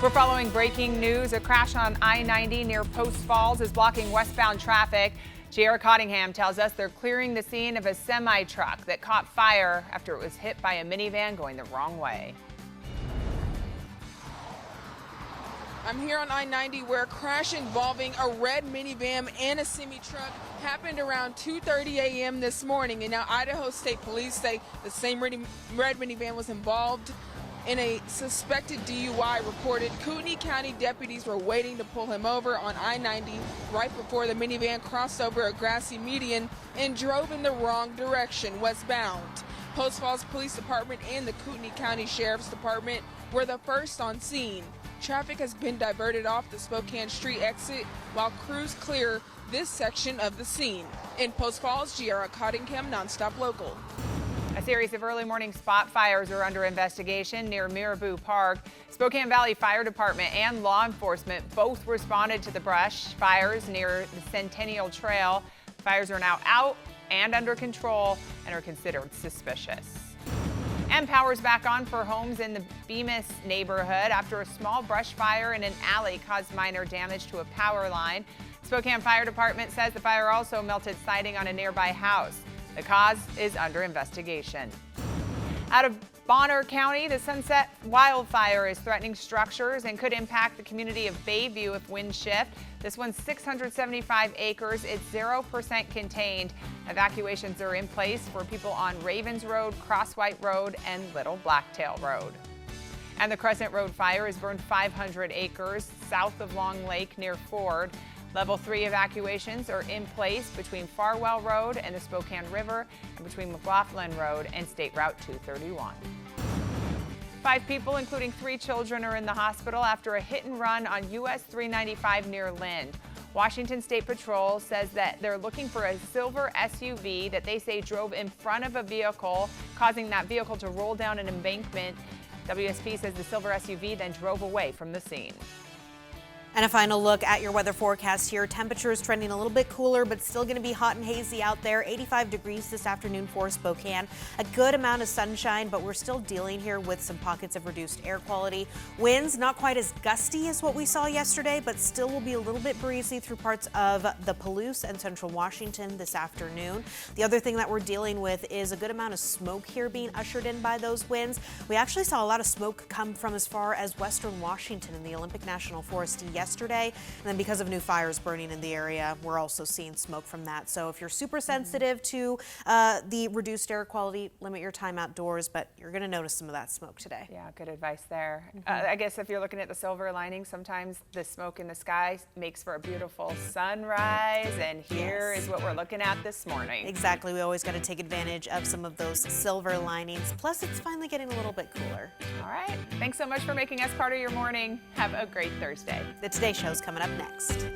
We're following breaking news. A crash on I-90 near Post Falls is blocking westbound traffic. J.R. Cottingham tells us they're clearing the scene of a semi-truck that caught fire after it was hit by a minivan going the wrong way. I'm here on I-90 where a crash involving a red minivan and a semi-truck happened around 2:30 a.m. this morning. And now Idaho State Police say the same red minivan was involved in a suspected DUI reported. Kootenai County deputies were waiting to pull him over on I-90 right before the minivan crossed over a grassy median and drove in the wrong direction, westbound. Post Falls Police Department and the Kootenai County Sheriff's Department were the first on scene. Traffic has been diverted off the Spokane Street exit while crews clear this section of the scene. In Post Falls, J.R. Cottingham, NonStop Local. A series of early morning spot fires are under investigation near Mirabou Park. Spokane Valley Fire Department and law enforcement both responded to the brush fires near the Centennial Trail. Fires are now out and under control and are considered suspicious. And power's back on for homes in the Bemis neighborhood after a small brush fire in an alley caused minor damage to a power line. Spokane Fire Department says the fire also melted siding on a nearby house. The cause is under investigation. Out of Bonner County, the Sunset wildfire is threatening structures and could impact the community of Bayview if winds shift. This one's 675 acres. It's 0% contained. Evacuations are in place for people on Ravens Road, Crosswhite Road, and Little Blacktail Road. And the Crescent Road fire has burned 500 acres south of Long Lake near Ford. Level 3 evacuations are in place between Farwell Road and the Spokane River and between McLaughlin Road and State Route 231. 5 people, including 3 children, are in the hospital after a hit and run on US 395 near Lind. Washington State Patrol says that they're looking for a silver SUV that they say drove in front of a vehicle, causing that vehicle to roll down an embankment. WSP says the silver SUV then drove away from the scene. And a final look at your weather forecast here. Temperatures trending a little bit cooler, but still going to be hot and hazy out there. 85 degrees this afternoon for Spokane. A good amount of sunshine, but we're still dealing here with some pockets of reduced air quality. Winds not quite as gusty as what we saw yesterday, but still will be a little bit breezy through parts of the Palouse and central Washington this afternoon. The other thing that we're dealing with is a good amount of smoke here being ushered in by those winds. We actually saw a lot of smoke come from as far as western Washington in the Olympic National Forest yesterday. And then because of new fires burning in the area, we're also seeing smoke from that. So if you're super sensitive to the reduced air quality, limit your time outdoors, but you're going to notice some of that smoke today. Yeah, good advice there. I guess if you're looking at the silver lining, sometimes the smoke in the sky makes for a beautiful sunrise, and here is what we're looking at this morning. Exactly. We always got to take advantage of some of those silver linings. Plus, it's finally getting a little bit cooler. All right. Thanks so much for making us part of your morning. Have a great Thursday. The Today Show's coming up next.